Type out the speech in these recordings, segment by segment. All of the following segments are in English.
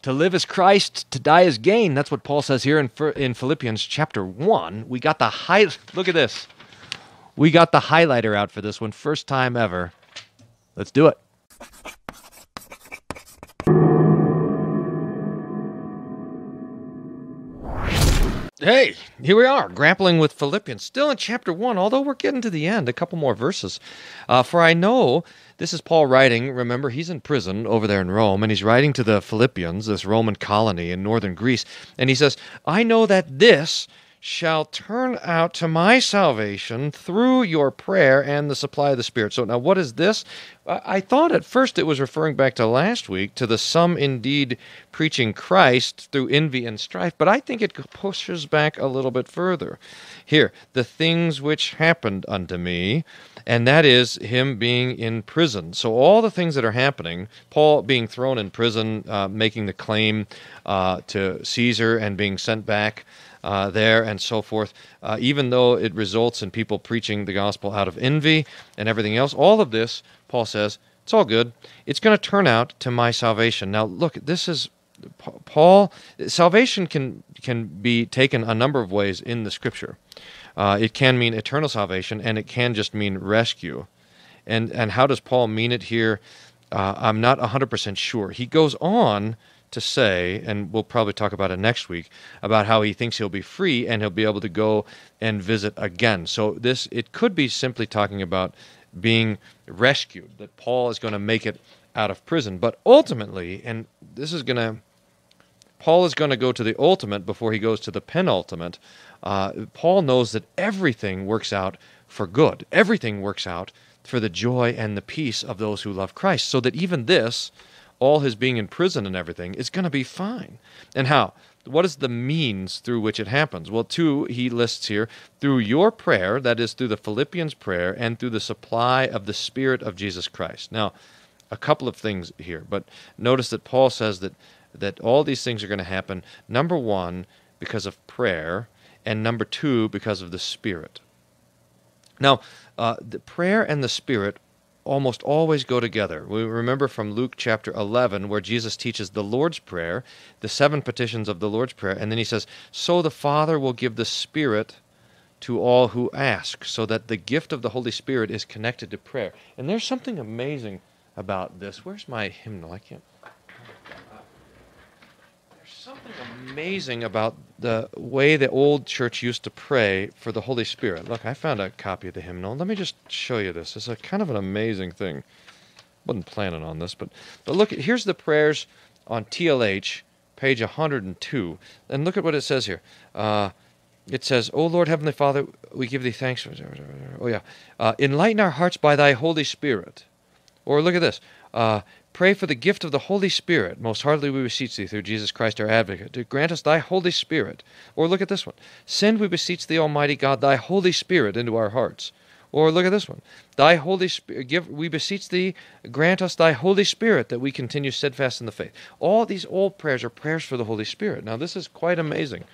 To live is Christ, to die is gain. That's what Paul says here in Philippians chapter 1. We got the look at this. We got the highlighter out for this one, first time ever. Let's do it. Hey, here we are, grappling with Philippians, still in chapter 1, although we're getting to the end, a couple more verses. For I know, this is Paul writing, remember, he's in prison over there in Rome, and he's writing to the Philippians, this Roman colony in northern Greece, and he says, I know that this shall turn out to my salvation through your prayer and the supply of the Spirit. So now what is this? I thought at first it was referring back to last week, to the some indeed preaching Christ through envy and strife, but I think it pushes back a little bit further. Here, the things which happened unto me, and that is him being in prison. So all the things that are happening, Paul being thrown in prison, making the claim to Caesar and being sent back there and so forth, even though it results in people preaching the gospel out of envy and everything else, all of this, Paul says, it's all good. It's going to turn out to my salvation. Now, look, this is Paul. Salvation can be taken a number of ways in the Scripture. It can mean eternal salvation, and it can just mean rescue. And how does Paul mean it here? I'm not 100% sure. He goes on to say, and we'll probably talk about it next week, about how he thinks he'll be free and he'll be able to go and visit again. So it could be simply talking about being rescued, that Paul is going to make it out of prison. But ultimately, and Paul is going to go to the ultimate before he goes to the penultimate. Paul knows that everything works out for good. Everything works out for the joy and the peace of those who love Christ, so that even this, all his being in prison and everything, is going to be fine. And how? What is the means through which it happens? Well, 2, he lists here, through your prayer, that is through the Philippians prayer, and through the supply of the Spirit of Jesus Christ. Now, a couple of things here, but notice that Paul says that all these things are going to happen, number 1, because of prayer, and number 2, because of the Spirit. Now, the prayer and the Spirit almost always go together. We remember from Luke chapter 11 where Jesus teaches the Lord's Prayer, the 7 petitions of the Lord's Prayer, and then he says, so the Father will give the Spirit to all who ask, so that the gift of the Holy Spirit is connected to prayer. And there's something amazing about this. Where's my hymnal? I can't. Something amazing about the way the old church used to pray for the Holy Spirit. Look, I found a copy of the hymnal. Let me just show you this. It's a kind of an amazing thing. Wasn't planning on this, but look, here's the prayers on TLH, page 102. And look at what it says here. It says, O Lord, Heavenly Father, we give thee thanks. Enlighten our hearts by thy Holy Spirit. Or look at this. Pray for the gift of the Holy Spirit. Most heartily we beseech thee through Jesus Christ our advocate, to grant us thy Holy Spirit. Or look at this one. Send, we beseech thee, Almighty God, thy Holy Spirit into our hearts. Or look at this one. Thy Holy Spirit, we beseech thee, grant us thy Holy Spirit, that we continue steadfast in the faith. All these old prayers are prayers for the Holy Spirit. Now this is quite amazing.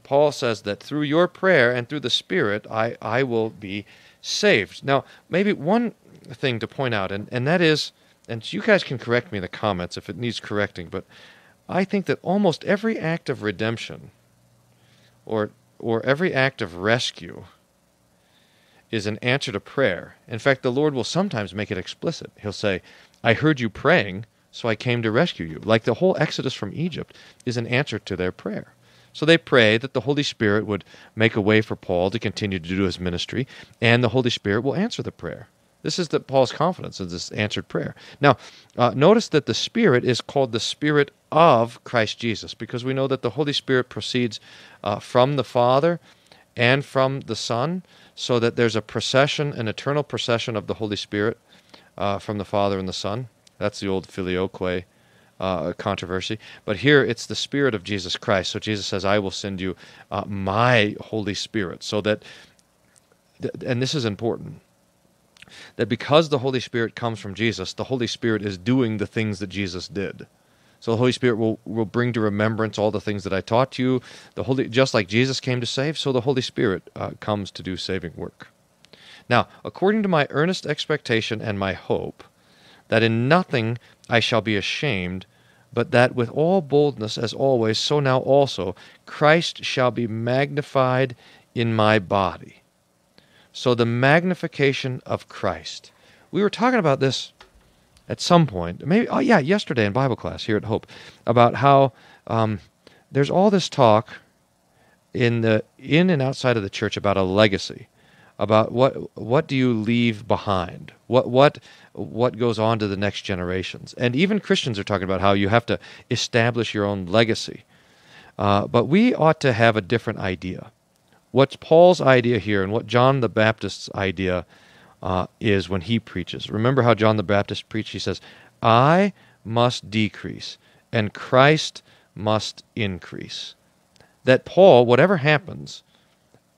Paul says that through your prayer and through the Spirit, I will be saved. Now, maybe one thing to point out, and that is, and you guys can correct me in the comments if it needs correcting, but I think that almost every act of redemption or every act of rescue is an answer to prayer. In fact, the Lord will sometimes make it explicit. He'll say, I heard you praying, so I came to rescue you. Like the whole Exodus from Egypt is an answer to their prayer. So they pray that the Holy Spirit would make a way for Paul to continue to do his ministry, and the Holy Spirit will answer the prayer. This is Paul's confidence in this answered prayer. Now, notice that the Spirit is called the Spirit of Christ Jesus, because we know that the Holy Spirit proceeds from the Father and from the Son, so that there's a procession, an eternal procession of the Holy Spirit from the Father and the Son. That's the old filioque controversy. But here it's the Spirit of Jesus Christ. So Jesus says, I will send you my Holy Spirit. So that, and this is important, that because the Holy Spirit comes from Jesus, the Holy Spirit is doing the things that Jesus did. So the Holy Spirit will bring to remembrance all the things that I taught you. Just like Jesus came to save, so the Holy Spirit comes to do saving work. Now, according to my earnest expectation and my hope, that in nothing I shall be ashamed, but that with all boldness, as always, so now also, Christ shall be magnified in my body. So the magnification of Christ. We were talking about this at some point, maybe, yesterday in Bible class here at Hope, about how there's all this talk in and outside of the church about a legacy, about what do you leave behind, what goes on to the next generations, and even Christians are talking about how you have to establish your own legacy. But we ought to have a different idea. What's Paul's idea here, and what John the Baptist's idea is when he preaches. Remember how John the Baptist preached? He says, "I must decrease, and Christ must increase." That Paul, whatever happens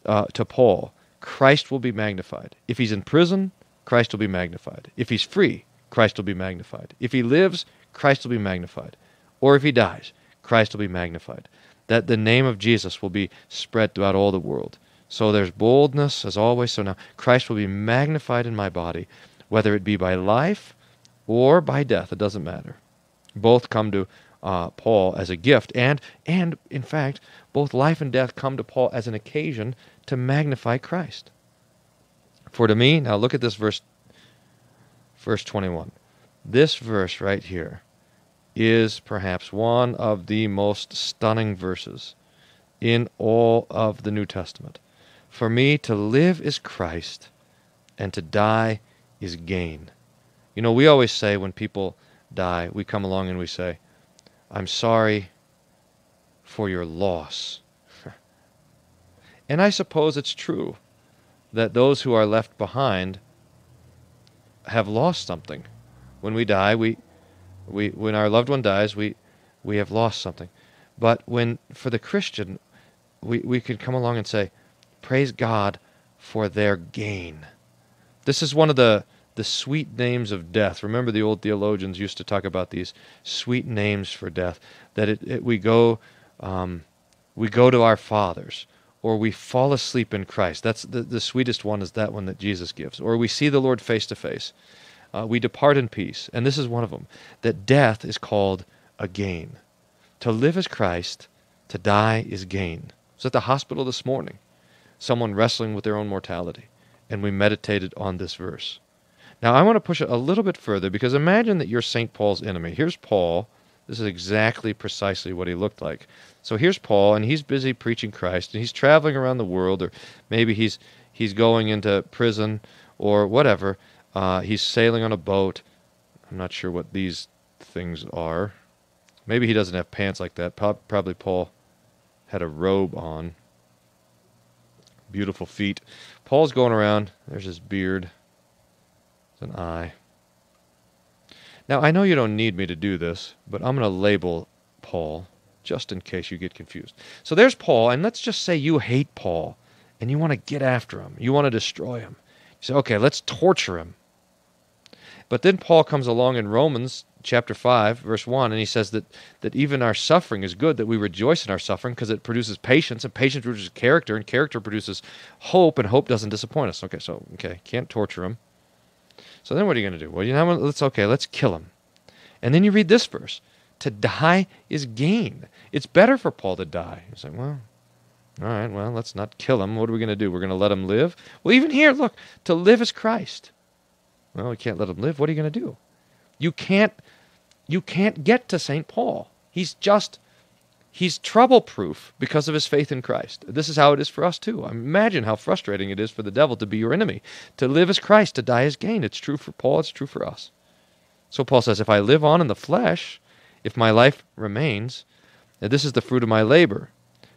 to Paul, Christ will be magnified. If he's in prison, Christ will be magnified. If he's free, Christ will be magnified. If he lives, Christ will be magnified. Or if he dies, Christ will be magnified. That the name of Jesus will be spread throughout all the world. So there's boldness, as always. So now Christ will be magnified in my body, whether it be by life or by death. It doesn't matter. Both come to Paul as a gift, and in fact, both life and death come to Paul as an occasion to magnify Christ. For to me, now look at this verse 21. This verse right here is perhaps one of the most stunning verses in all of the New Testament. For me, to live is Christ, and to die is gain. You know, we always say when people die, we come along and we say, "I'm sorry for your loss." And I suppose it's true that those who are left behind have lost something. When we die, when our loved one dies, we have lost something. But for the Christian, we could come along and say, "Praise God for their gain." This is one of the sweet names of death. Remember, the old theologians used to talk about these sweet names for death. That we go to our fathers, or we fall asleep in Christ. That's the sweetest one, is that one that Jesus gives. Or we see the Lord face to face. We depart in peace, and this is one of them. That death is called a gain. To live is Christ, to die is gain. I was at the hospital this morning, someone wrestling with their own mortality, and we meditated on this verse. Now, I want to push it a little bit further, because imagine that you're St. Paul's enemy. Here's Paul. This is exactly precisely what he looked like. So here's Paul, and he's busy preaching Christ, and he's traveling around the world, or maybe he's going into prison, or whatever. He's sailing on a boat. I'm not sure what these things are. Maybe he doesn't have pants like that. Probably Paul had a robe on. Beautiful feet. Paul's going around. There's his beard. An eye. Now, I know you don't need me to do this, but I'm going to label Paul just in case you get confused. So there's Paul, and let's just say you hate Paul, and you want to get after him. You want to destroy him. You say, okay, let's torture him. But then Paul comes along in Romans chapter 5, verse 1, and he says that even our suffering is good, that we rejoice in our suffering because it produces patience, and patience produces character, and character produces hope, and hope doesn't disappoint us. Okay, can't torture him. So then what are you going to do? Well, let's kill him. And then you read this verse. To die is gain. It's better for Paul to die. You say, well, all right, let's not kill him. What are we going to do? We're going to let him live? Well, even here, look, to live is Christ. Well, we can't let him live. What are you going to do? You can't get to St. Paul. He's trouble-proof because of his faith in Christ. This is how it is for us too. Imagine how frustrating it is for the devil to be your enemy. To live is Christ, to die is gain. It's true for Paul, it's true for us. So Paul says, if I live on in the flesh, if my life remains, this is the fruit of my labor.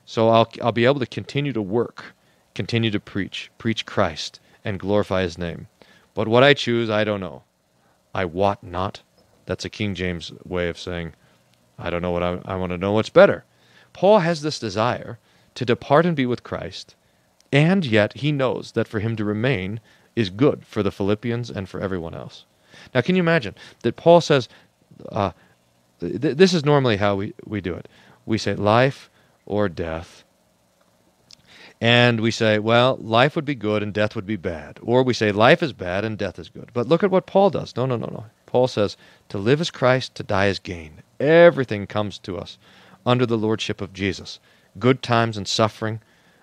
So I'll be able to continue to work, continue to preach Christ, and glorify his name. But what I choose, I don't know. I wot not. That's a King James way of saying, I don't know what I want to know what's better. Paul has this desire to depart and be with Christ, and yet he knows that for him to remain is good for the Philippians and for everyone else. Now, can you imagine that Paul says, this is normally how we do it. We say life or death, and we say, well, life would be good and death would be bad. Or we say life is bad and death is good. But look at what Paul does. No. Paul says, to live is Christ, to die is gain. Everything comes to us under the lordship of Jesus. Good times and suffering,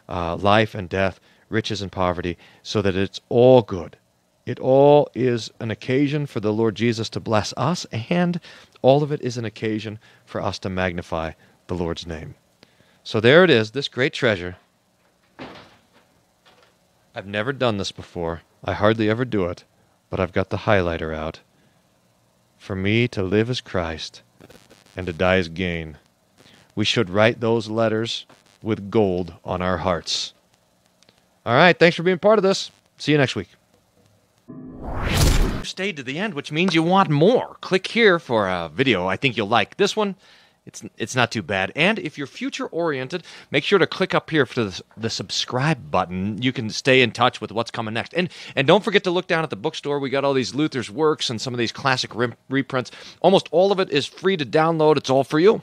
life and death, riches and poverty, so that it's all good. It all is an occasion for the Lord Jesus to bless us, and all of it is an occasion for us to magnify the Lord's name. So there it is, this great treasure. I've never done this before. I hardly ever do it, but I've got the highlighter out. For me to live as Christ and to die as gain. We should write those letters with gold on our hearts. All right, thanks for being part of this. See you next week. You stayed to the end, which means you want more. Click here for a video I think you'll like. This one, it's not too bad. And if you're future-oriented, make sure to click up here for the subscribe button. You can stay in touch with what's coming next. And don't forget to look down at the bookstore. We got all these Luther's works and some of these classic reprints. Almost all of it is free to download. It's all for you.